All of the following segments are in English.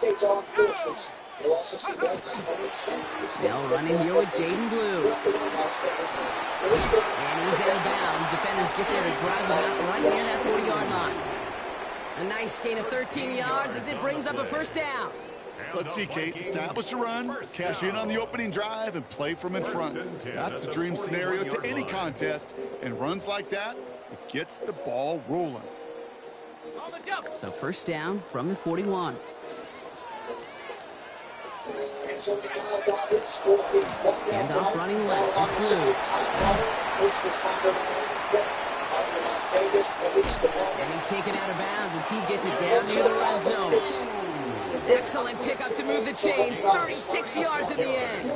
They'll run in here with Jaden Blue. And he's out of bounds. Defenders get there to drive him out right near that 40-yard line. A nice gain of 13 yards as it brings up a first down. Let's see, Kate. Establish a run, cash in on the opening drive, and play from in front. That's the dream scenario to any contest. And runs like that, it gets the ball rolling. So first down from the 41. And off running left, it's Blue. And he's taken out of bounds as he gets it down near the red zone. Excellent pickup to move the chains, 36 yards at the end.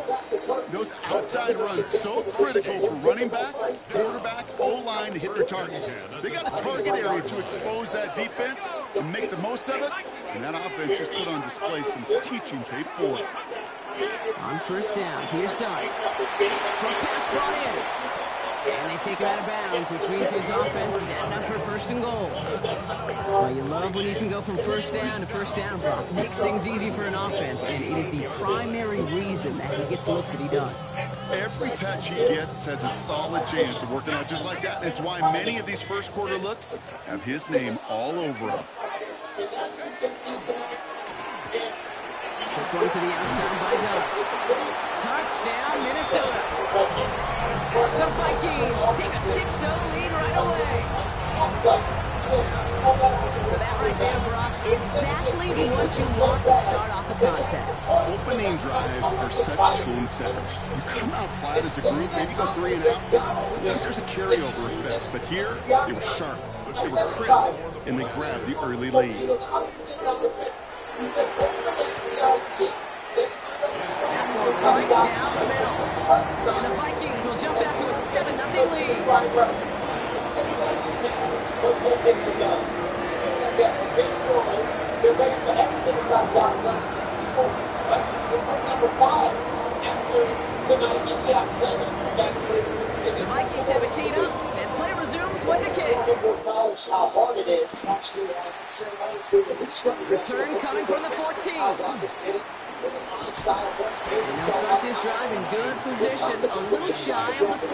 Those outside runs so critical for running back, quarterback, O-line to hit their targets. They got a target area to expose that defense and make the most of it. And that offense just put on display some teaching tape for it. On first down, here's Dart. Short pass brought in. And they take him out of bounds, which means his offense is heading up for first and goal. Well, you love when you can go from first down to first down, Brock. Makes things easy for an offense, and it is the primary reason that he gets looks that he does. Every touch he gets has a solid chance of working out just like that. It's why many of these first quarter looks have his name all over them. Quick one to the outside by Dart. Touchdown, Minnesota. The Vikings take a 6-0 lead right away. So that right there, Brock, exactly what you want to start off a contest. Opening drives are such tone setters. You come out flat as a group, maybe go 3 and out. Sometimes there's a carryover effect, but here they were sharp, they were crisp, and they grabbed the early lead. That one right down the middle. And the Vikings will jump out to a 7-0 lead. The Vikings have it teed up, and play resumes with the kick. Return coming from the 14. And they'll start this drive in good position, a little shy of the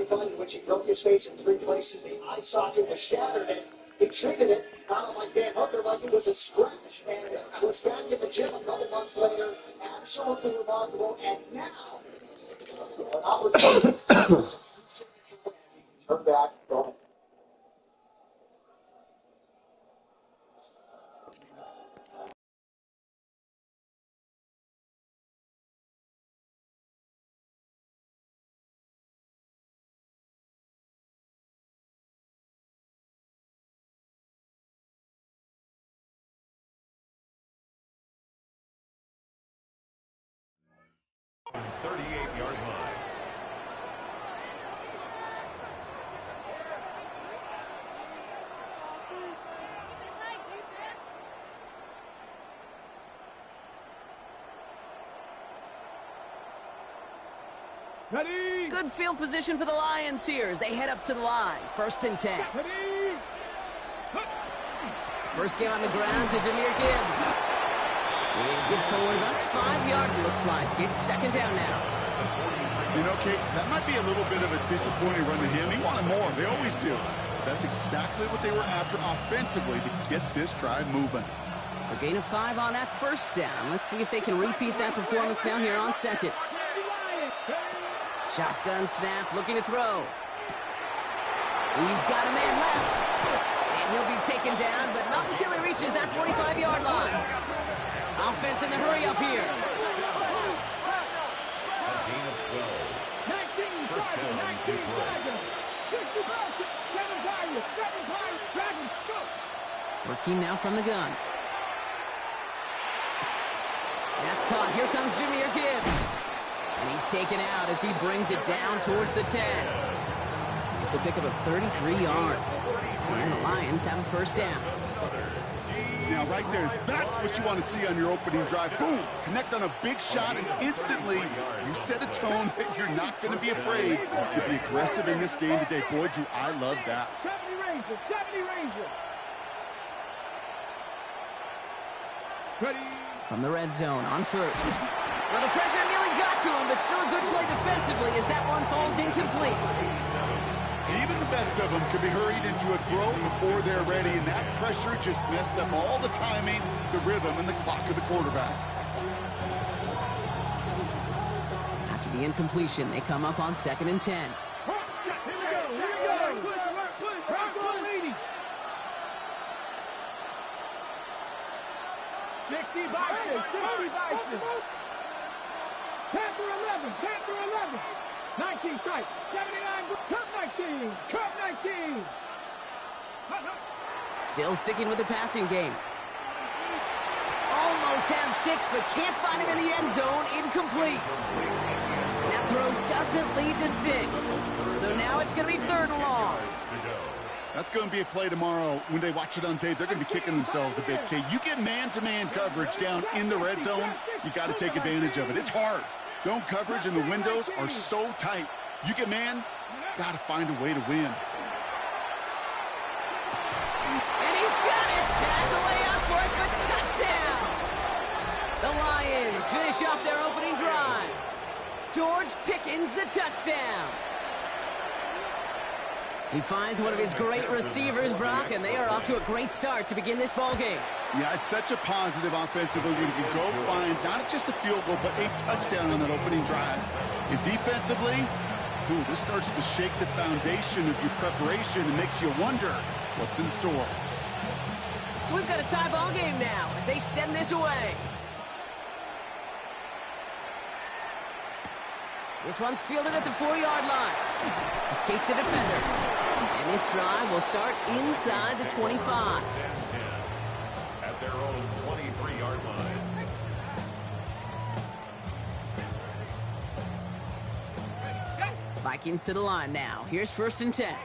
40. When she broke his face in 3 places, the eye socket was shattered, and he treated it kind of like Dan Hooker, like it was a scratch, and was back at the gym a couple months later. Absolutely remarkable, and now an opportunity to turn back from it. From 38-yard line. Ready. Good field position for the Lions here as they head up to the line. 1st and 10. Ready. First game on the ground to Jahmyr Gibbs. And get forward about 5 yards, it looks like. It's 2nd down now. You know, Kate, that might be a little bit of a disappointing run to him. He wanted more. They always do. That's exactly what they were after offensively to get this drive moving. So gain of 5 on that first down. Let's see if they can repeat that performance now here on 2nd. Shotgun snap, looking to throw. He's got a man left. And he'll be taken down, but not until he reaches that 45-yard line. Offense in the hurry up here. A gain of 12. First down, Detroit. Working now from the gun. That's caught. Here comes Jahmyr Gibbs. And he's taken out as he brings it down towards the 10. It's a pickup of 33 yards. And the Lions have a first down. Now, right there, that's what you want to see on your opening drive. Boom! Connect on a big shot, and instantly you set a tone that you're not going to be afraid to be aggressive in this game today. Boy, do I love that. 70 Rangers. From the red zone on first. Well, the pressure nearly got to him, but still a good play defensively as that one falls incomplete. Even the best of them could be hurried into a throw before they're ready, and that pressure just messed up all the timing, the rhythm, and the clock of the quarterback. After the incompletion, they come up on 2nd and 10. Panther 11, 19 strike, 79, cut 19. Still sticking with the passing game. Almost had 6, but can't find him in the end zone. Incomplete. That throw doesn't lead to 6. So now it's going to be 3rd and long. That's going to be a play tomorrow. When they watch it on tape, they're going to be kicking themselves a bit. Okay, you get man-to-man coverage down in the red zone, you got to take advantage of it. It's hard. Zone coverage and the windows are so tight. You get man, got to find a way to win. And he's got it. Has a layup for it for touchdown. The Lions finish off their opening drive. George Pickens the touchdown. He finds one of his great receivers, Brock, and they are off to a great start to begin this ball game. Yeah, it's such a positive offensively when you can go find not just a field goal, but a touchdown on that opening drive. And defensively, this starts to shake the foundation of your preparation and makes you wonder what's in store. So we've got a tie ball game now as they send this away. This one's fielded at the 4-yard line. Escapes a defender. And this drive will start inside the 25. At their own 23-yard line. Vikings to the line now. Here's 1st and 10.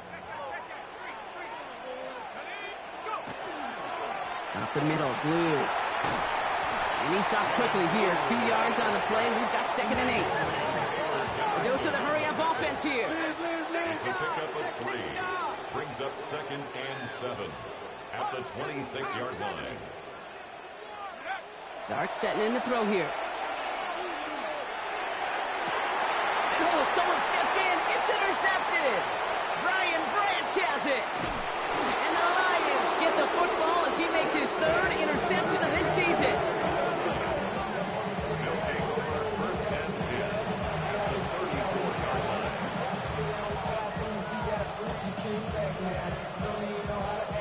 Up the middle, Blue. And he stops quickly here. 2 yards on the play. We've got 2nd and 8. A dose of the hurry-up offense here. It's a pickup of 3. Brings up 2nd and 7 at the 26-yard line. Dart setting in the throw here. And someone stepped in. It's intercepted. Brian Branch has it. And the Lions get the football as he makes his 3rd interception of this season. They'll take over 1st and 10 at the 34-yard line.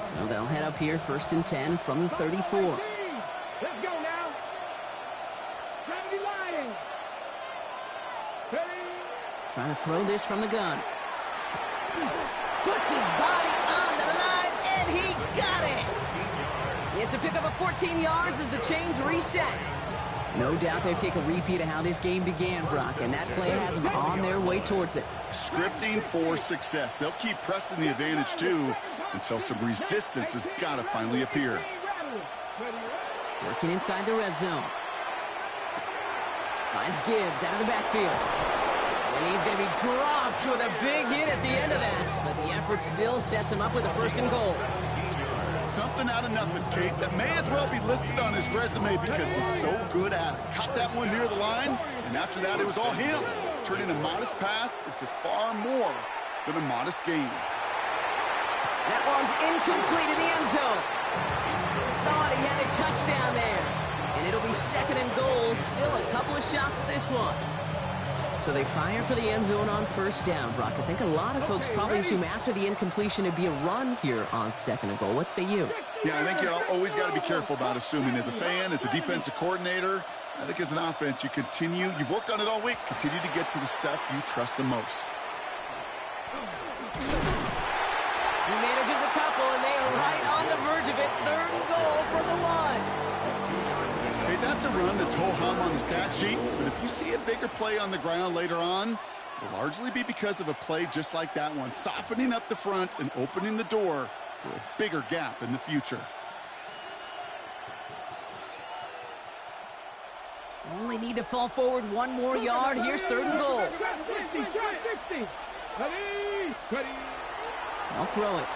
So they'll head up here, 1st and 10 from the 34. Let's go now. 70 Lions. Ready? Trying to throw this from the gun. Puts his body on the line, and he got it. It's a pickup of 14 yards as the chains reset. No doubt they take a repeat of how this game began, Brock, and that play has them on their way towards it. Scripting for success. They'll keep pressing the advantage, too, until some resistance has got to finally appear. Working inside the red zone. Finds Gibbs out of the backfield. And he's going to be dropped with a big hit at the end of that. But the effort still sets him up with a 1st and goal. Something out of nothing, Kate, that may as well be listed on his resume because he's so good at it. Caught that one near the line, and after that, it was all him. Turning a modest pass into far more than a modest gain. That one's incomplete in the end zone. Thought he had a touchdown there. And it'll be 2nd and goal. Still a couple of shots at this one. So they fire for the end zone on 1st down, Brock. I think a lot of folks probably assume after the incompletion it'd be a run here on 2nd and goal. What say you? Yeah, I think you always got to be careful about assuming. As a fan, as a defensive coordinator, I think as an offense, you've worked on it all week. Continue to get to the stuff you trust the most. He manages a couple, and they are right on the verge of it. 3rd and goal from the 1. Hey, that's a run that's ho-hum on the stat sheet, but if you see a bigger play on the ground later on, it'll largely be because of a play just like that one, softening up the front and opening the door for a bigger gap in the future. Only need to fall forward 1 more yard. Here's 3rd and goal. 60. Ready. I'll throw it.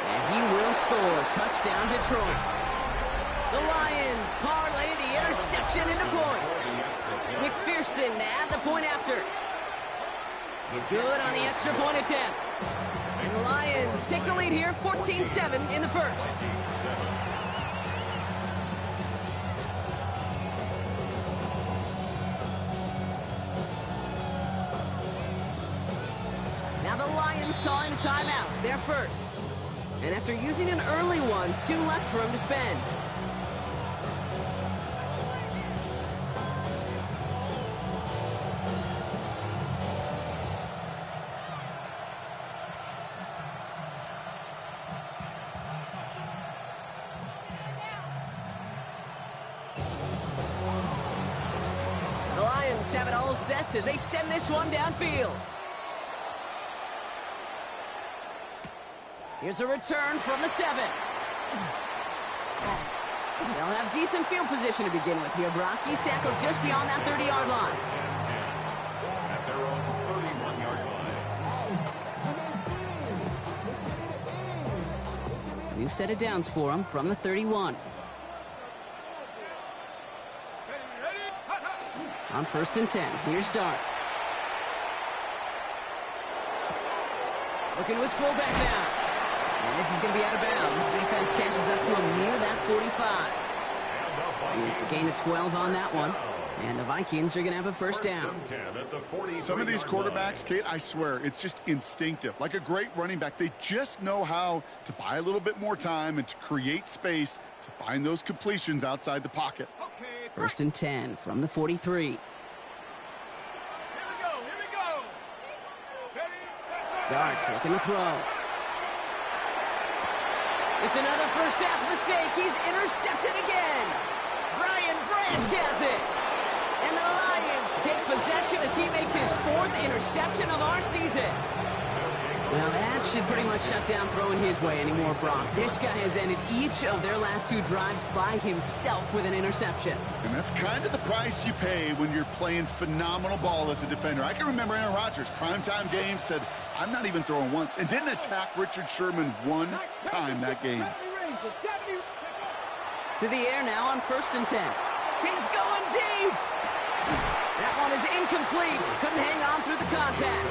And he will score. Touchdown, Detroit. The Lions parlay the interception into points. McPherson to add the point after. Good on the extra point attempt. And the Lions take the lead here, 14-7 in the first. Now the Lions calling a timeout, their first. And after using an early one, 2 left for him to spend. The Lions have it all set as they send this one downfield. Here's a return from the 7. They'll have decent field position to begin with here, Brock. He's tackled just beyond that 30-yard line. At their own 31-yard line. New set of downs for him from the 31. On 1st and 10, here's Dart. Looking to his fullback now. And this is going to be out of bounds. Defense catches up to him near that 45. It's a gain of 12 on that one. And the Vikings are going to have a first down. Some of these quarterbacks, Kate, I swear, it's just instinctive. Like a great running back, they just know how to buy a little bit more time and to create space to find those completions outside the pocket. 1st and 10 from the 43. Darts looking to throw. It's another first half mistake. He's intercepted again. Brian Branch has it. And the Lions take possession as he makes his 4th interception of our season. Well, that should pretty much shut down throwing his way anymore, Brock. This guy has ended each of their last 2 drives by himself with an interception. And that's kind of the price you pay when you're playing phenomenal ball as a defender. I can remember Aaron Rodgers, primetime game, said, I'm not even throwing once, and didn't attack Richard Sherman one time that game. To the air now on 1st and 10. He's going deep. That one is incomplete. Couldn't hang on through the contact.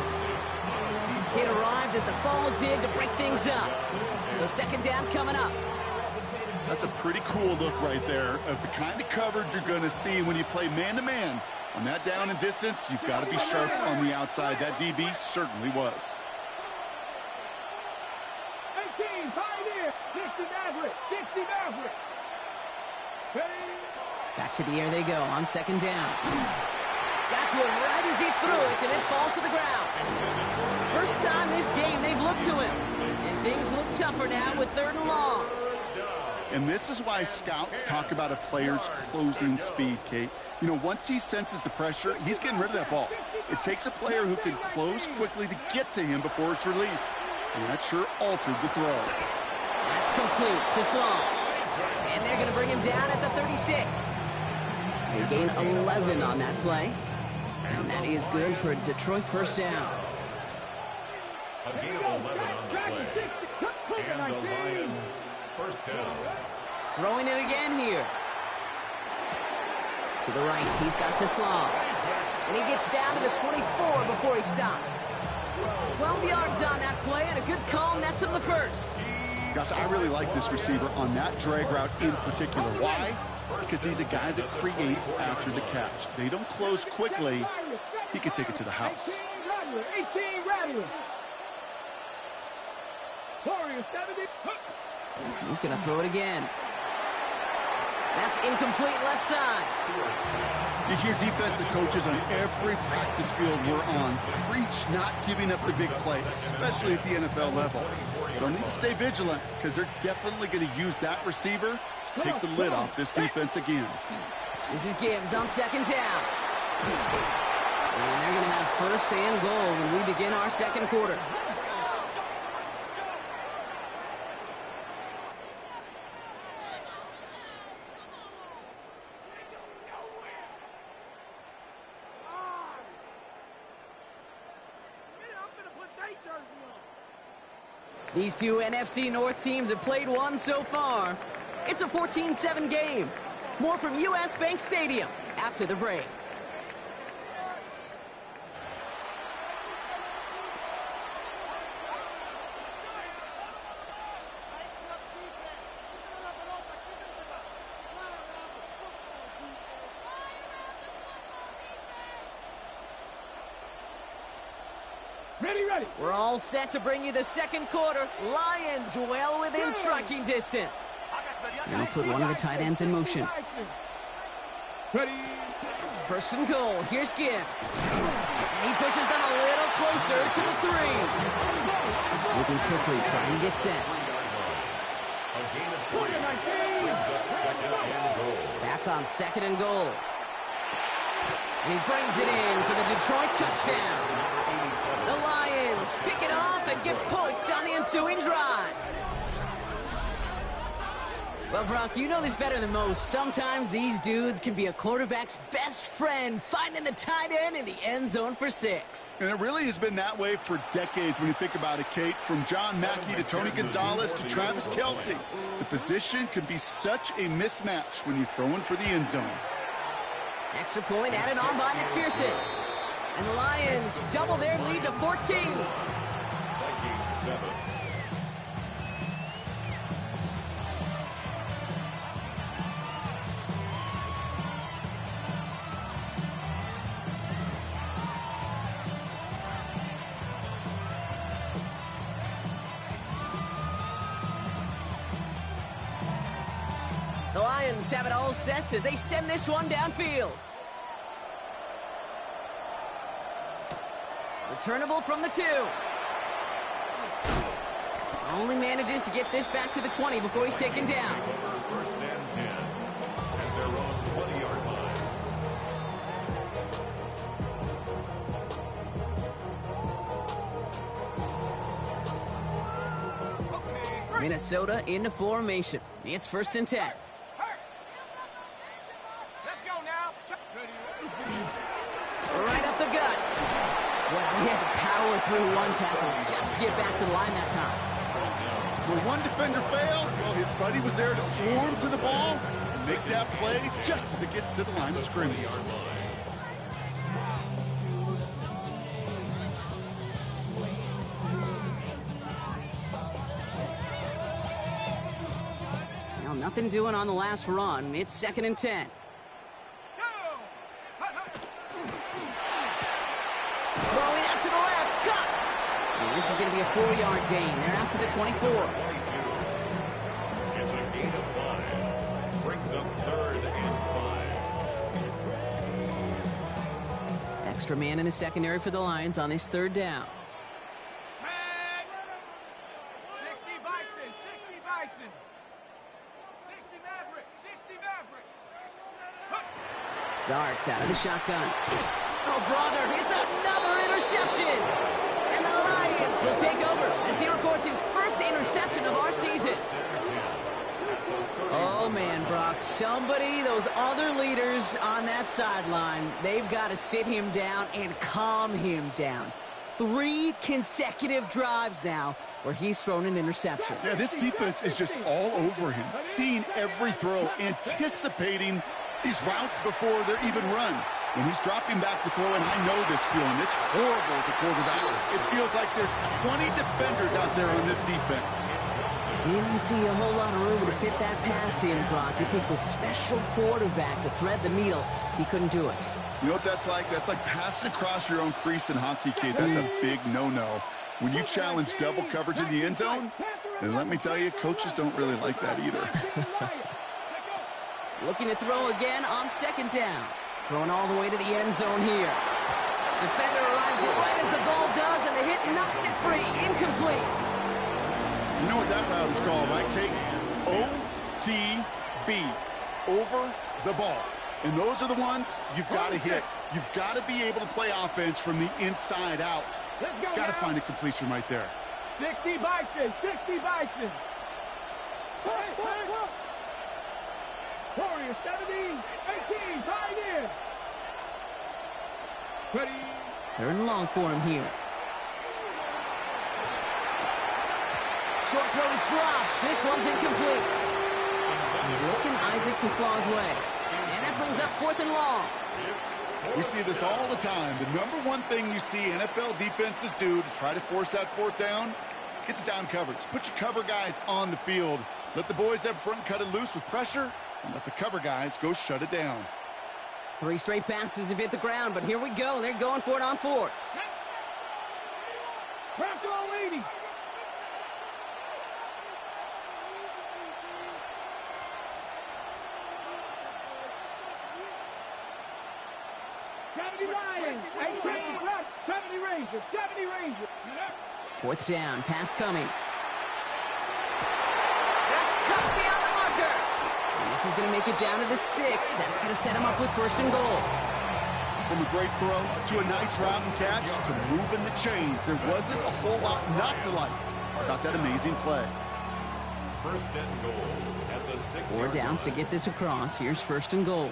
It arrived as the ball did to break things up. So 2nd down coming up. That's a pretty cool look right there of the kind of coverage you're going to see when you play man-to-man. On that down and distance, you've got to be sharp on the outside. That DB certainly was. 18, Pioneer, 60 Maverick, 60 Maverick. Back to the air they go on 2nd down. Got to him right as he threw it, and it falls to the ground. First time this game they've looked to him. And things look tougher now with 3rd and long. And this is why scouts talk about a player's closing speed, Kate. You know, once he senses the pressure, he's getting rid of that ball. It takes a player who can close quickly to get to him before it's released. And that sure altered the throw. That's complete to Sloan. And they're going to bring him down at the 36. They gain 11 on that play. And that is good for a Detroit first down. A gain of 11 on the play. And the Lions first down. Throwing it again here. To the right, he's got Teslam. And he gets down to the 24 before he stopped. 12 yards on that play, and a good call nets him the first. Gosh, I really like this receiver on that drag route in particular. Why? Because he's a guy that creates after the catch. They don't close quickly. He could take it to the house. 18 Rattler. Warriors 70. He's going to throw it again. That's incomplete left side. You hear defensive coaches on every practice field we're on preach not giving up the big play, especially at the NFL level. They'll need to stay vigilant because they're definitely going to use that receiver to take the lid off this defense again. This is Gibbs on 2nd down. And they're going to have 1st and goal when we begin our 2nd quarter. These two NFC North teams have played one so far. It's a 14-7 game. More from US Bank Stadium after the break. Ready. We're all set to bring you the second quarter. Lions well within striking distance. Now put one of the tight ends in motion. Ready. First and goal. Here's Gibbs. And he pushes them a little closer to the 3. Moving quickly, trying to get set. A gain of 3 brings up second and goal. Back on second and goal. And he brings it in for the Detroit touchdown. The Lions pick it off and get points on the ensuing drive. Well, Brock, you know this better than most. Sometimes these dudes can be a quarterback's best friend, finding the tight end in the end zone for 6. And it really has been that way for decades when you think about it, Kate. From John Mackey to Tony Gonzalez to Travis Kelce. The position can be such a mismatch when you're throwing for the end zone. Extra point added on by McPherson. And the Lions double their lead to 14. Vikings 7. The Lions have it all set as they send this one downfield. Returnable from the 2. Only manages to get this back to the 20 before he's taken down. First and 10 at their own 20-yard line. Minnesota into formation. It's first and 10. Let's go now. Right up the gut. Well, he had to power through one tackle just to get back to the line that time. When one defender failed, well, his buddy was there to swarm to the ball and make that play just as it gets to the line of scrimmage. Well, nothing doing on the last run. It's second and 10. Throwing out to the left. Cut! And this is going to be a 4-yard gain. They're out to the 24. 22. It's a gain of 5. Brings up third and 5. Extra man in the secondary for the Lions on this third down. 60 Bison. 60 Bison. 60 Maverick. 60 Maverick. Darts out of the shotgun. Oh, brother, it's another interception. And the Lions will take over as he records his first interception of our season. Oh, man, Brock, somebody, those other leaders on that sideline, they've got to sit him down and calm him down. 3 consecutive drives now where he's thrown an interception. Yeah, this defense is just all over him, seeing every throw, anticipating these routes before they're even run. When he's dropping back to throw, and I know this feeling, it's horrible as a quarterback. It feels like there's 20 defenders out there on this defense. Didn't see a whole lot of room to fit that pass in, Brock. It takes a special quarterback to thread the needle. He couldn't do it. You know what that's like? That's like passing across your own crease in hockey, kid. That's a big no-no. When you challenge double coverage in the end zone, then let me tell you, coaches don't really like that either. Looking to throw again on second down. Throwing all the way to the end zone here. Defender arrives right as the ball does, and the hit knocks it free. Incomplete. You know what that route is called, right, Kate? OTB. Over the ball. And those are the ones you've got to hit. You've got to be able to play offense from the inside out. Got to find a completion right there. 60 Bison. 60 Bison. Warriors 17, 18, tied in. Ready. Third and long for him here. short throw is dropped. This one's incomplete. He's looking Isaac TeSlaa's way. And that brings up 4th and long. We see this all the time. The number one thing you see NFL defenses do to try to force that 4th down, it's down coverage. Put your cover guys on the field. Let the boys up front cut it loose with pressure, and let the cover guys go shut it down. 3 straight passes have hit the ground, but here we go. They're going for it on 4th. Crack all 80. Lions. 70 Rangers. 70 Rangers. 4th down. Pass coming. That's cut beyond the marker. And this is going to make it down to the 6. That's going to set him up with 1st and goal. From a great throw to a nice route and catch to moving the chains, there wasn't a whole lot not to like about that amazing play. 1st and goal at the 6. 4 downs to get this across. Here's 1st and goal.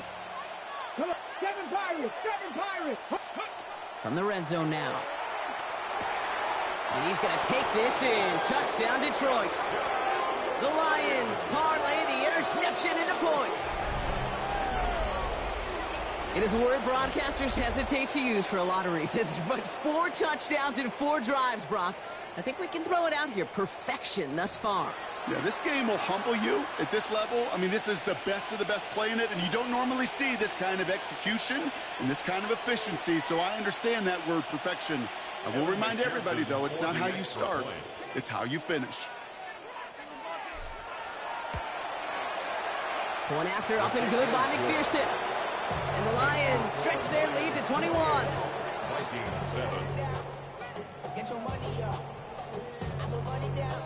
Come on. 7 Pirates. 7 Pirates. From the red zone now. And he's going to take this in. Touchdown, Detroit. The Lions parlay the interception into points. It is a word broadcasters hesitate to use for a lot of reasons, but 4 touchdowns in 4 drives, Brock. I think we can throw it out here. Perfection thus far. Yeah, this game will humble you at this level. I mean, this is the best of the best playing it, and you don't normally see this kind of execution and this kind of efficiency, so I understand that word perfection. I will remind everybody, though, it's not how you start, it's how you finish. Point after up and good by McPherson. And the Lions stretch their lead to 21. Vikings 7. Get your money up. I put money down.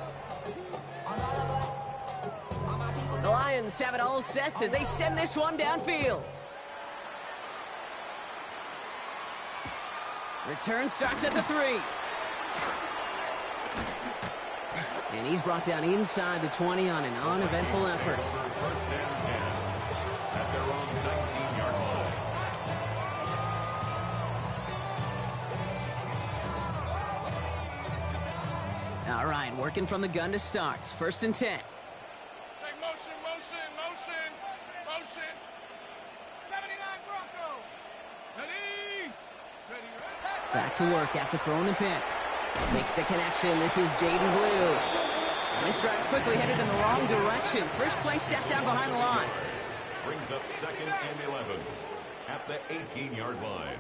On all of us. On my people. The Lions have it all set as they send this one downfield. Return starts at the 3. And he's brought down inside the 20 on an uneventful effort. 1st and 10 at their own 19-yard line. All right, working from the gun to start. 1st and 10. Take motion, motion, motion, motion. 79 Bronco. Ready. Ready. Back to work after throwing the pick. Makes the connection. This is Jaden Blue. And this drive's quickly headed in the wrong direction. First play set down behind the line. Brings up 2nd and 11 at the 18-yard line.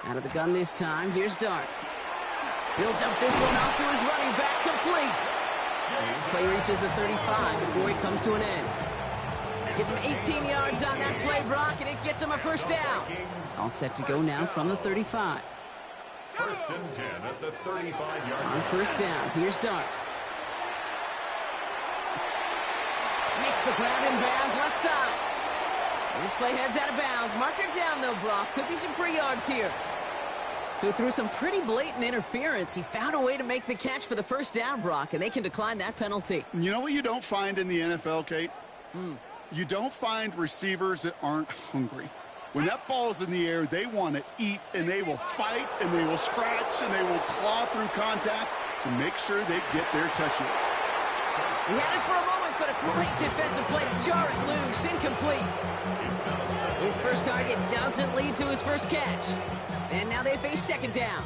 Out of the gun this time. Here's Dart. He'll dump this one off to his running back, complete. And this play reaches the 35 before he comes to an end. Give him 18 yards on that play, Brock, and it gets him a 1st down. All set to go now from the 35. 1st and 10 at the 35-yard On line. 1st down, here's Dart. Makes the grab in bounds left side. And this play heads out of bounds. Marker down, though, Brock. Could be some free yards here. So through some pretty blatant interference, he found a way to make the catch for the 1st down, Brock, and they can decline that penalty. You know what you don't find in the NFL, Kate? You don't find receivers that aren't hungry. When that ball's in the air, they want to eat, and they will fight, and they will scratch, and they will claw through contact to make sure they get their touches. He had it for a moment, but a great defensive play to jar it loose. Incomplete. His first target doesn't lead to his first catch. And now they face 2nd down.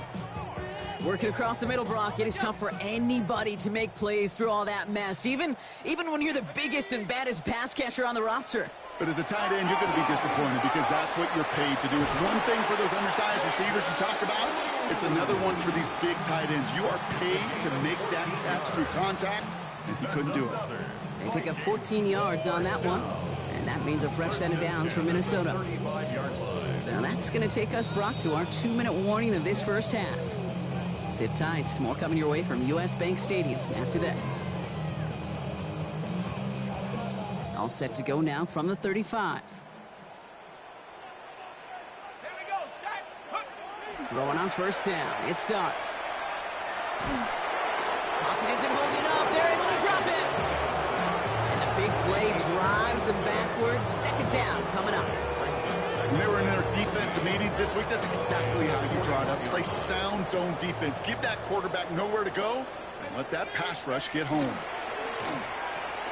Working across the middle, Brock, it is tough for anybody to make plays through all that mess, even when you're the biggest and baddest pass catcher on the roster. But as a tight end, you're going to be disappointed because that's what you're paid to do. It's one thing for those undersized receivers you talk about. It's another one for these big tight ends. You are paid to make that catch through contact, and he couldn't do it. They pick up 14 yards on that one, and that means a fresh set of downs for Minnesota. So that's going to take us, Brock, to our 2-minute warning of this first half. Sit tight. More coming your way from US Bank Stadium after this. All set to go now from the 35. Here we go. Set. Throwing on 1st down. It's Dart. Pocket isn't holding up. They're able to drop it. And the big play drives them backwards. 2nd down coming up. When they were in their defensive meetings this week, that's exactly how you draw it up. Play sound zone defense. Give that quarterback nowhere to go, Let that pass rush get home.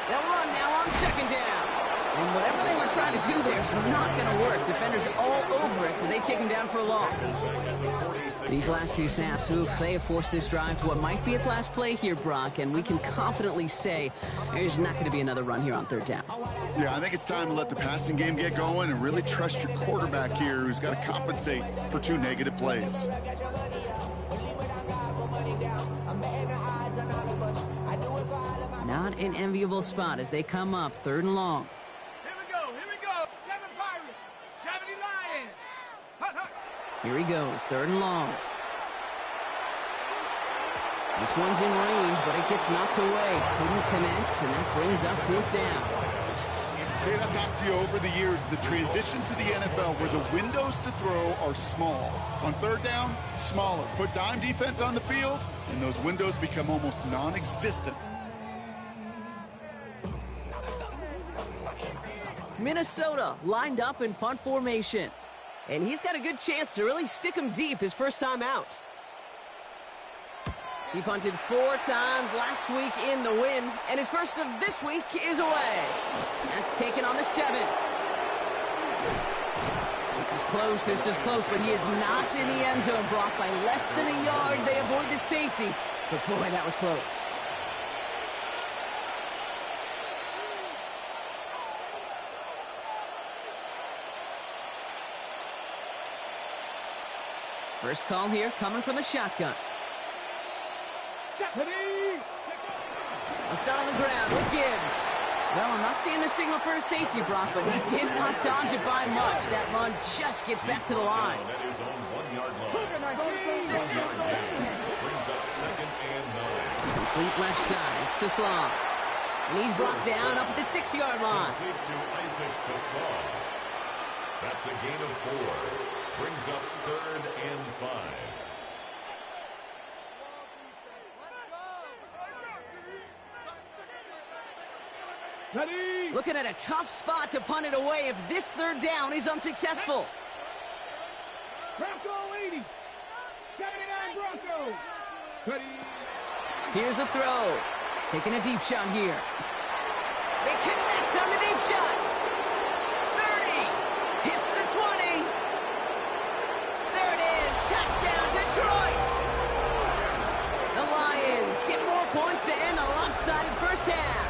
They'll run now on second down. And whatever they were trying to do there is not going to work. Defenders all over it, so they take him down for a loss. These last two snaps, they have forced this drive to what might be its last play here, Brock, and we can confidently say there's not going to be another run here on third down. Yeah, I think it's time to let the passing game get going and really trust your quarterback here, who's got to compensate for 2 negative plays. Not an enviable spot as they come up third and long. Here we go. 7 Pirates, 70 Lions. Hut, hut. Here he goes, third and long. This one's in range, but it gets knocked away. Couldn't connect, and that brings up fourth down. Kate, I've talked to you over the years, the transition to the NFL where the windows to throw are small. On third down, smaller. Put dime defense on the field, and those windows become almost non-existent. Minnesota lined up in punt formation. And he's got a good chance to really stick him deep his first time out. He punted 4 times last week in the win, and his first of this week is away. That's taken on the 7. This is close, but he is not in the end zone, Brock. By less than a yard, they avoid the safety. But boy, that was close. First call here coming from the shotgun. Let's start on the ground with Gibbs. Well, I'm not seeing the signal for a safety, Brock, but he did not dodge it by much. That run just gets back to the line. That is on 1 yard line. 1 yard gain. Brings up second and 9. Complete left side. It's to Slaw. And he's brought down up at the 6-yard line. Complete to Isaac Toslaw. That's a gain of 4. Brings up third and 5. Ready. Looking at a tough spot to punt it away if this third down is unsuccessful. Bronco 80. 79 Broncos. Ready. Here's a throw. Taking a deep shot here. They connect on the deep shot. 30. Hits the 20. There it is. Touchdown, Detroit. The Lions get more points to end a lopsided first half.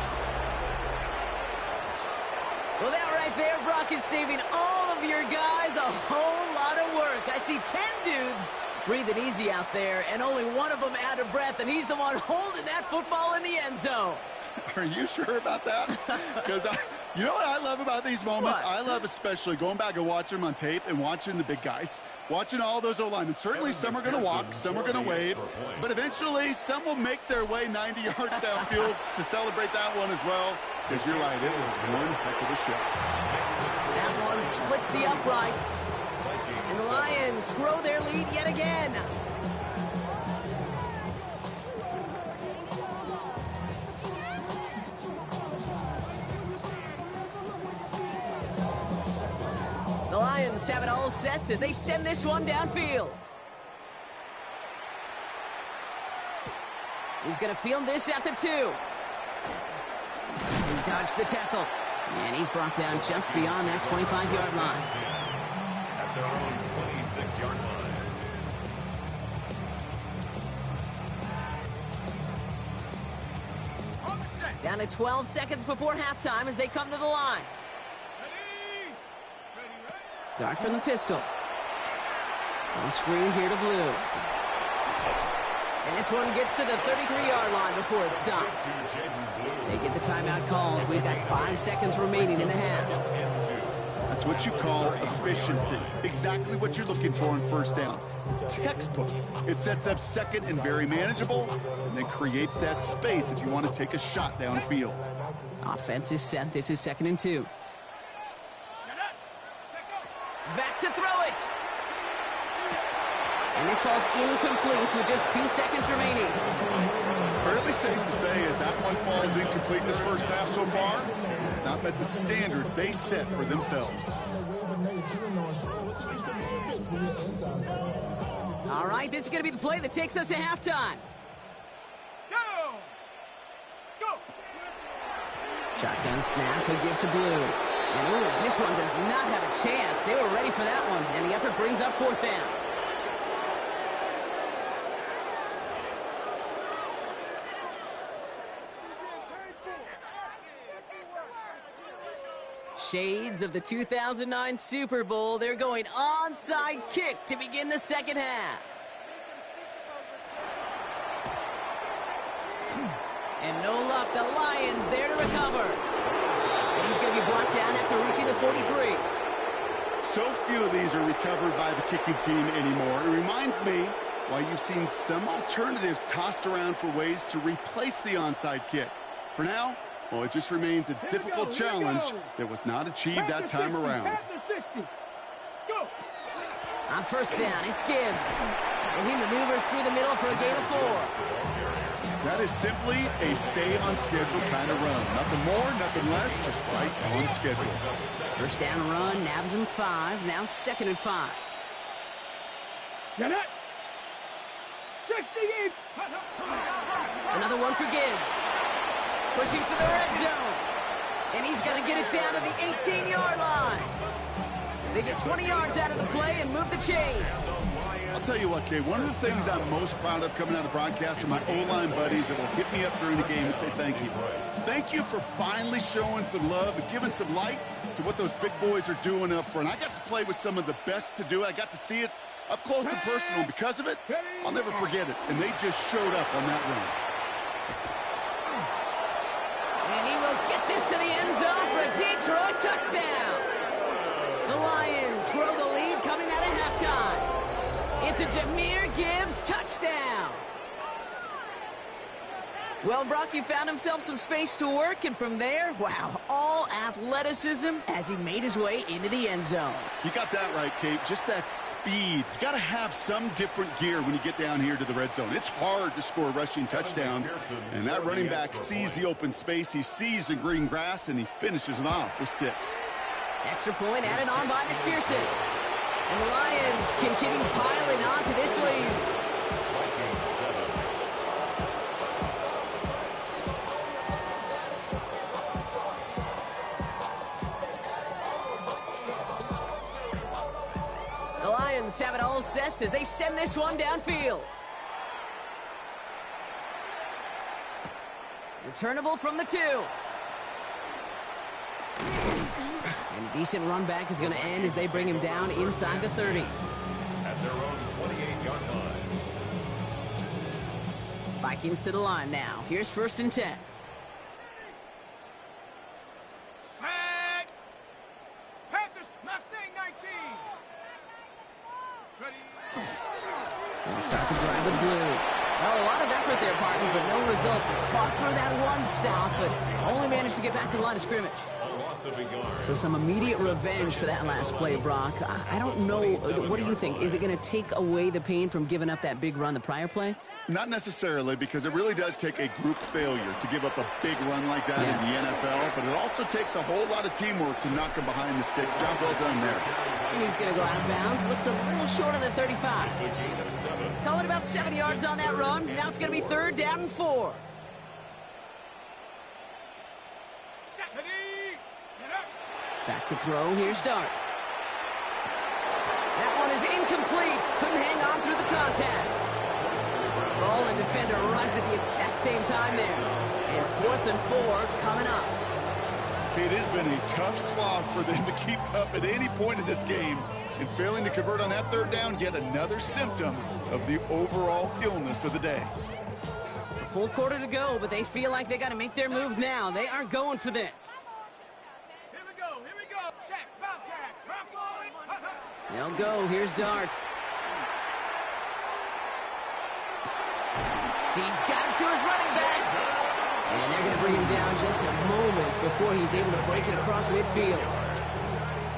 Well, that right there, Brock, is saving all of your guys a whole lot of work. I see 10 dudes breathing easy out there, and only one of them out of breath, and he's the one holding that football in the end zone. Are you sure about that? Because you know what I love about these moments? What? I love especially going back and watching them on tape and watching the big guys, watching all those O-linemen. Certainly some are going to walk, some are going to wave, but eventually some will make their way 90 yards downfield to celebrate that one as well. Because you're right, it was one heck of a shot. That one splits the uprights, and the Lions grow their lead yet again. The Lions have it all set as they send this one downfield. He's going to field this at the 2. He dodged the tackle. And he's brought down just beyond that 25-yard line. At their own 26-yard line. On the set. Down to 12 seconds before halftime as they come to the line. Ready. Dart from the pistol. On screen here to Blue. And this one gets to the 33-yard line before it's stopped. To Jaden Blue. They get the timeout called. We've got 5 seconds remaining in the half. That's what you call efficiency. Exactly what you're looking for on first down. Textbook. It sets up second and very manageable, and then creates that space if you want to take a shot downfield. Offense is set. This is 2nd and 2. Back to throw it. And this falls incomplete with just 2 seconds remaining. Fairly safe to say as that one falls incomplete this first half so far, it's not met the standard they set for themselves. All right, this is going to be the play that takes us to halftime. Go. Shotgun snap, he'll give to Blue. And ooh, this one does not have a chance. They were ready for that one, and the effort brings up 4th down. Shades of the 2009 Super Bowl. They're going onside kick to begin the second half. And no luck, the Lions there to recover. And he's going to be brought down after reaching the 43. So few of these are recovered by the kicking team anymore. It reminds me why you've seen some alternatives tossed around for ways to replace the onside kick. For now, well, it just remains a difficult challenge that was not achieved that time around. On 1st down, it's Gibbs. And he maneuvers through the middle for a gain of 4. That is simply a stay-on-schedule kind of run. Nothing more, nothing less, just right on schedule. 1st down run, nabs him 5. Now 2nd and 5. Get it! 68! Another one for Gibbs. Pushing for the red zone. And he's going to get it down to the 18-yard line. They get 20 yards out of the play and move the chains. I'll tell you what, Kay, one of the things I'm most proud of coming out of the broadcast are my O-line buddies that will hit me up during the game and say thank you. Thank you for finally showing some love and giving some light to what those big boys are doing up front. I got to play with some of the best to do it. I got to see it up close and personal. Because of it, I'll never forget it. And they just showed up on that run. And he will get this to the end zone for a Detroit touchdown. The Lions grow the lead coming out of halftime. It's a Jahmyr Gibbs touchdown. Well, Brock, he found himself some space to work, and from there, wow, all athleticism as he made his way into the end zone. You got that right, Kate. Just that speed. You got to have some different gear when you get down here to the red zone. It's hard to score rushing touchdowns, and that running back sees the open space, he sees the green grass, and he finishes it off with 6. Extra point added on by McPherson. And the Lions continue piling on to this lead. The Lions have it all set as they send this one downfield. Returnable from the 2. And a decent run back is going to end as they bring him down inside the 30. At their own 28-yard line. Vikings to the line now. Here's 1st and 10. Set! Panthers, Mustang 19! Ready? And start the drive with Blue. Well, a lot of effort there, partner, but no results. Fought through that one stop, but only managed to get back to the line of scrimmage. So some immediate revenge for that last play, Brock. I don't know. What do you think? Is it going to take away the pain from giving up that big run the prior play? Not necessarily, because it really does take a group failure to give up a big run like that in the NFL, but it also takes a whole lot of teamwork to knock him behind the sticks. Job well done there. And he's going to go out of bounds. Looks a little short of the 35. Call it about 70 yards on that run. Now it's going to be 3rd down and 4. Back to throw. Here's Dart. That one is incomplete. Couldn't hang on through the contact. Ball and defender arrived at the exact same time there. And 4th and 4 coming up. It has been a tough slog for them to keep up at any point in this game. And failing to convert on that 3rd down, yet another symptom of the overall illness of the day. A full quarter to go, but they feel like they got to make their move now. They are going for this. Here we go, check, Bobcat, drop going. They'll go, here's Dart. He's got it to his running back. And they're going to bring him down just a moment before he's able to break it across midfield.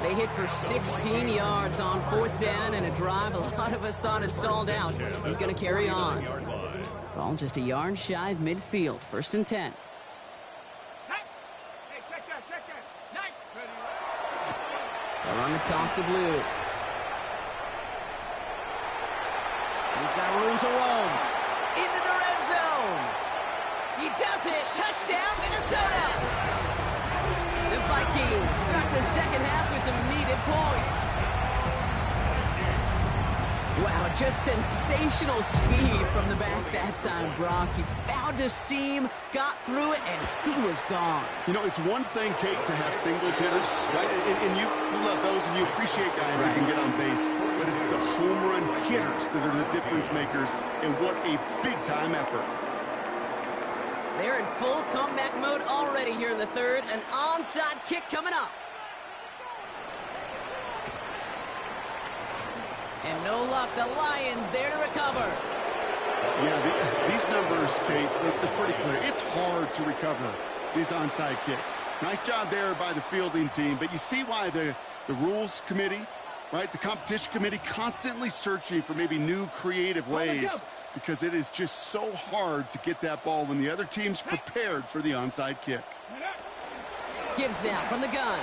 They hit for 16 yards on 4th down and a drive a lot of us thought had stalled out. He's going to carry on. Ball just a yard shy of midfield. 1st and 10. Hey, check that. Knight, ready. They'll run the toss to Blue. He's got room to roam. Into the red zone. He does it. Touchdown, Minnesota. the second half with some needed points. Wow, just sensational speed from the back that time, Brock. He found a seam, got through it, and he was gone. You know, it's one thing, Kate, to have singles hitters, right? And you love those, and you appreciate guys that can get on base. But it's the home run hitters that are the difference makers, and what a big-time effort. They're in full comeback mode already here in the third. An onside kick coming up. And no luck, the Lions there to recover. Yeah, these numbers, Kate, they're pretty clear. It's hard to recover these onside kicks. Nice job there by the fielding team, but you see why the rules committee, right, the competition committee constantly searching for maybe new creative ways, because it is just so hard to get that ball when the other team's prepared for the onside kick. Gibbs now from the gun.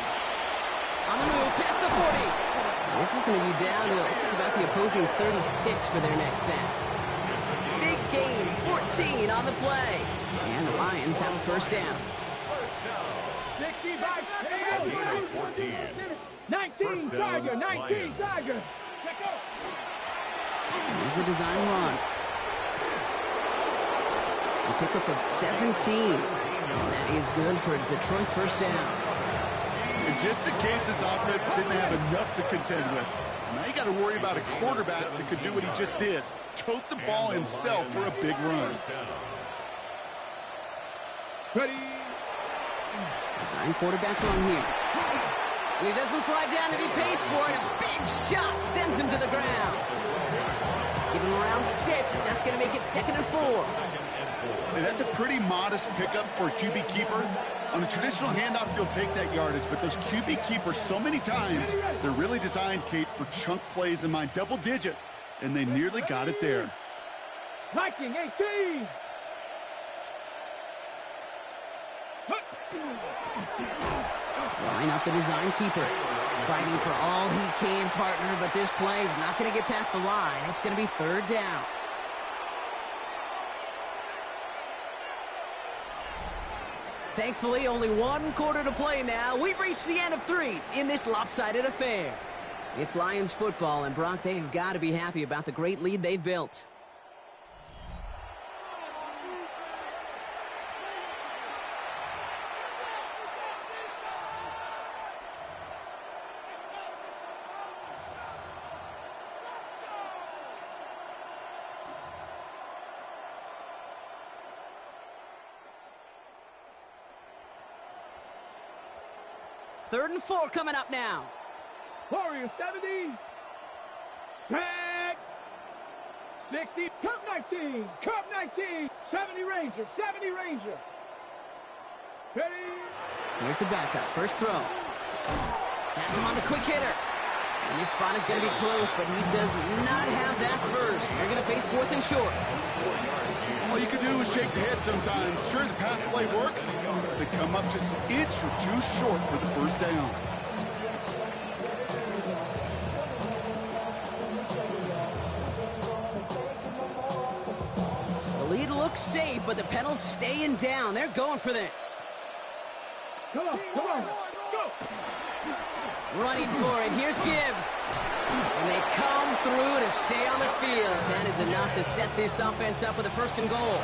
On the move, past the 40. This is going to be down to, looks like about the opposing 36 for their next snap. Big gain, 14 on the play. And the Lions have a first down. 19 Tiger, 19 Tiger. Here's a design run. A pickup of 17. And that is good for a Detroit first down. And just in case this offense didn't have enough to contend with, now you got to worry about a quarterback that could do what he just did. Tote the ball himself for a big run. Ready. Design quarterback run here. And he doesn't slide down and he pays for it. A big shot sends him to the ground. Give him around 6. That's going to make it 2nd and 4. And that's a pretty modest pickup for a QB keeper. On a traditional handoff, you'll take that yardage, but those QB keepers, so many times, they're really designed, Kate, for chunk plays in my double digits, and they nearly got it there. Viking 18. Line up the design keeper. Fighting for all he can, partner, but this play is not going to get past the line. It's going to be 3rd down. Thankfully, only 1 quarter to play now. We've reached the end of 3 in this lopsided affair. It's Lions football, and Brock, they've got to be happy about the great lead they've built. Third and 4 coming up now. Warrior 70. Sack. 60. Cup 19. Cup 19. 70 Ranger. 70 Ranger. Ready. Here's the backup. First throw. Pass him on the quick hitter. And this spot is going to be close, but he does not have that first. They're going to face 4th and short. All you can do is shake your head sometimes. Sure, the pass play works. They come up just an inch or 2 short for the first down. The lead looks safe, but the pedal's staying down. They're going for this. Come on. Come on. Go. Running for it. Here's Gibbs. And they come through to stay on the field. That is enough to set this offense up with a 1st and goal.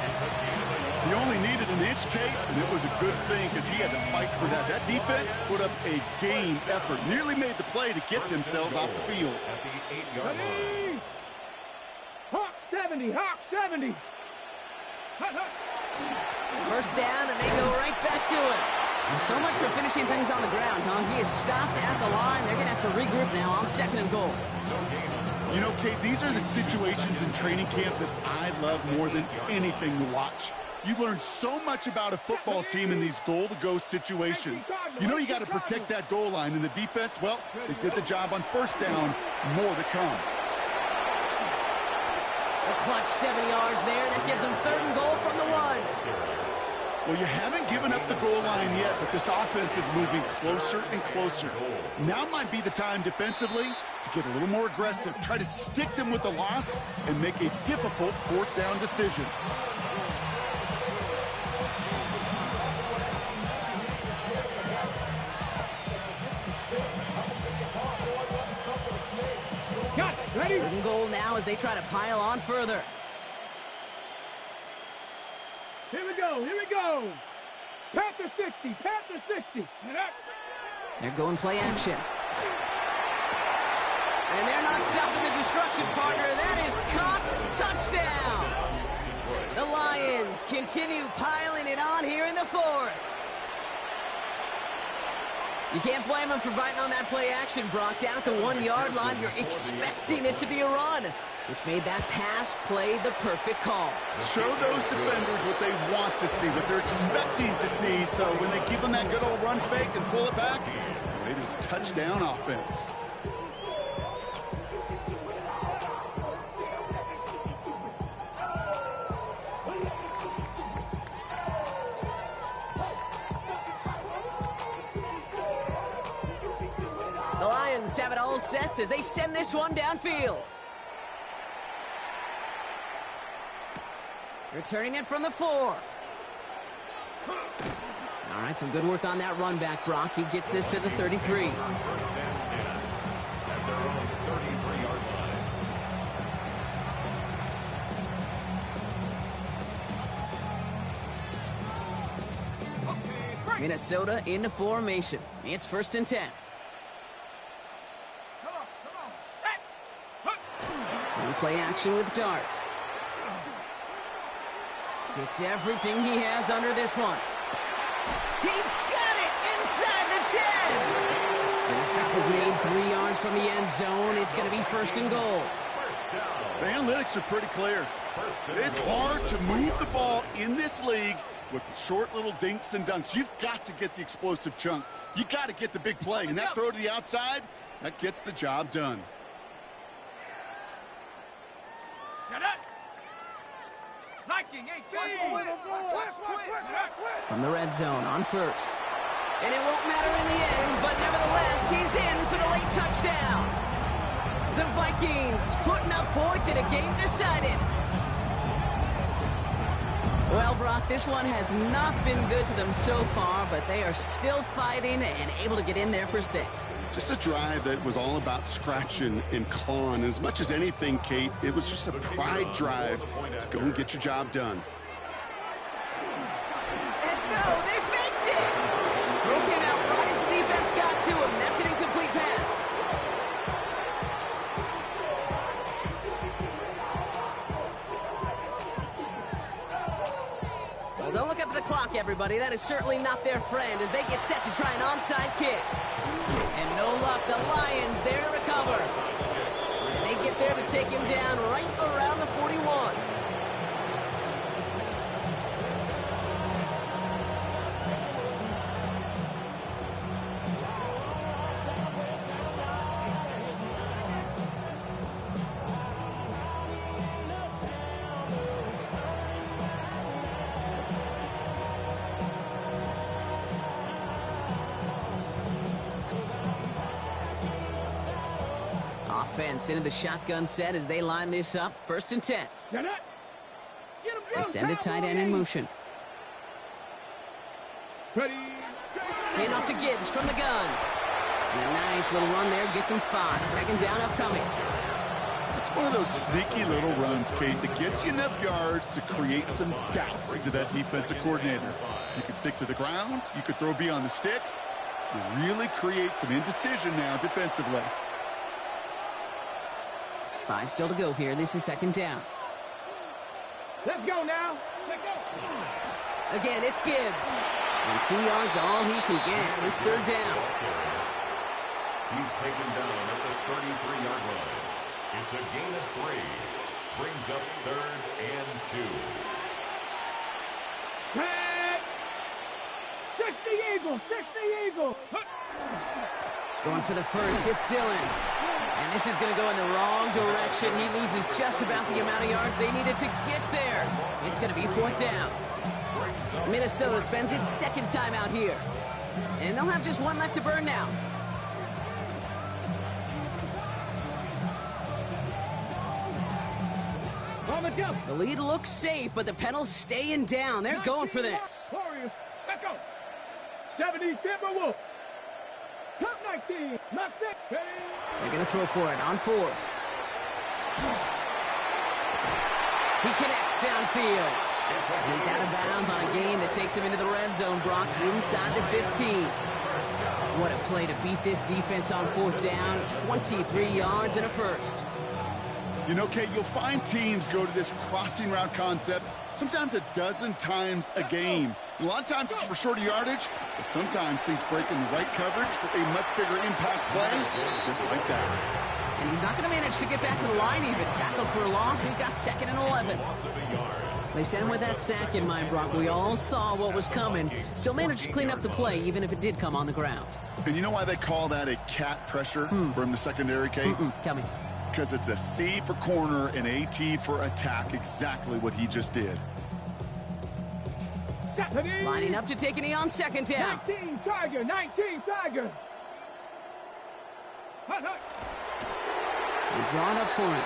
He only needed an inch, Kate, and it was a good thing because he had to fight for that. That defense put up a game effort. Nearly made the play to get themselves off the field. At the 8-yard line. Ready. Hawk 70. Hawk 70. Hut, hut. First down, and they go right back to it. And so much for finishing things on the ground, huh? He is stopped at the line. They're going to have to regroup now on 2nd and goal. You know, Kate, these are the situations in training camp that I love more than anything to watch. You learn so much about a football team in these goal-to-go situations. You know you got to protect that goal line, and the defense, well, they did the job on first down. More to come. A clutch 7 yards there. That gives them 3rd and goal from the 1. Well, you haven't given up the goal line yet, but this offense is moving closer and closer. Now might be the time defensively to get a little more aggressive, try to stick them with the loss, and make a difficult 4th down decision. Ready? 3rd and goal now as they try to pile on further. Here we go. Here we go. Panther 60. Panther 60. They're going play action. And they're not stopping the destruction, partner. That is caught. Touchdown. The Lions continue piling it on here in the 4th. You can't blame them for biting on that play action, Brock. Down at the 1-yard line, you're expecting it to be a run, which made that pass play the perfect call. Show those defenders what they want to see, what they're expecting to see, so when they give them that good old run fake and pull it back, it is touchdown offense. The Lions have it all set as they send this one downfield. Returning it from the 4. All right, some good work on that run back, Brock. He gets this to the 33. 1st and 10 at their own 33-yard line. Minnesota into formation. It's 1st and 10. Come on. Set. And play action with Dart. Gets everything he has under this one. He's got it inside the 10. And the stop is made 3 yards from the end zone. It's going to be 1st and goal. The analytics are pretty clear. It's hard to move the ball in this league with short little dinks and dunks. You've got to get the explosive chunk. You got to get the big play. And that throw to the outside, that gets the job done. Set up. Liking 18. From the red zone on 1st. And it won't matter in the end, but nevertheless, he's in for the late touchdown. The Vikings putting up points in a game decided. Well, Brock, this one has not been good to them so far, but they are still fighting and able to get in there for 6. Just a drive that was all about scratching and clawing. As much as anything, Kate, it was just a pride drive to go and get your job done. And no, they faked it! Throw came out right as the defense got to him. That's an incomplete pass. Well, don't look up at the clock, everybody. That is certainly not their friend as they get set to try an onside kick. And no luck, the Lions there to recover. And they get there to take him down right around the 41. Offense into the shotgun set as they line this up. 1st and 10. They send a tight end in motion. Ready. Hand off to Gibbs from the gun. And a nice little run there gets him 5. 2nd down upcoming. It's one of those sneaky little runs, Kate, that gets you enough yards to create some doubt into that defensive coordinator. You could stick to the ground. You could throw beyond the sticks. You really create some indecision now defensively. 5 still to go here. This is 2nd down. Let's go now. Let's go. Again, it's Gibbs. And 2 yards all he can get. It's 3rd down. He's taken down at the 33-yard line. It's a gain of 3. Brings up 3rd and 2. Pat! 60 Eagles! 60 Eagles! Going for the first, it's Dillon. And this is going to go in the wrong direction. He loses just about the amount of yards they needed to get there. It's going to be 4th down. Minnesota spends its 2nd time out here. And they'll have just 1 left to burn now. The lead looks safe, but the pedals staying down. They're going for this. Warriors, let's go. 70 Timberwolves. Top 19, not 6. They're going to throw for it on 4th. He connects downfield. He's out of bounds on a gain that takes him into the red zone, Brock, inside the 15. What a play to beat this defense on fourth down. 23 yards and a first. You know, Kate, you'll find teams go to this crossing route concept sometimes a dozen times a game. A lot of times it's for shorter yardage, but sometimes things break in the right coverage for a much bigger impact play, just like that. And he's not going to manage to get back to the line even. Tackled for a loss. We've got 2nd and 11. They sent him with that sack in mind, Brock. We all saw what was coming. Still managed to clean up the play, even if it did come on the ground. And you know why they call that a cat pressure from the secondary, Kate? Tell me. Because it's a C for corner and a T for attack, exactly what he just did. Lining up to take a knee on 2nd down. 19 Tiger, 19 Tiger. We're drawn up for him.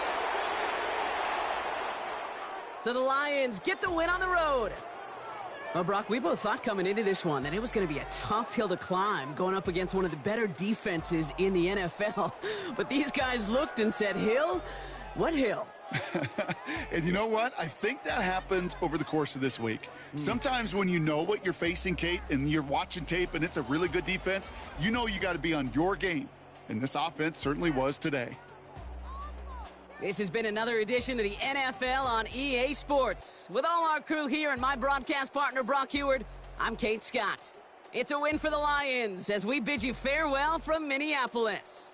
So the Lions get the win on the road. Well, Brock, we both thought coming into this one that it was going to be a tough hill to climb going up against one of the better defenses in the NFL. But these guys looked and said, Hill? What hill? And you know what? I think that happened over the course of this week. Sometimes when you know what you're facing, Kate, and you're watching tape and it's a really good defense, you know you got to be on your game. And this offense certainly was today. This has been another edition of the NFL on EA Sports. With all our crew here and my broadcast partner, Brock Huard, I'm Kate Scott. It's a win for the Lions as we bid you farewell from Minneapolis.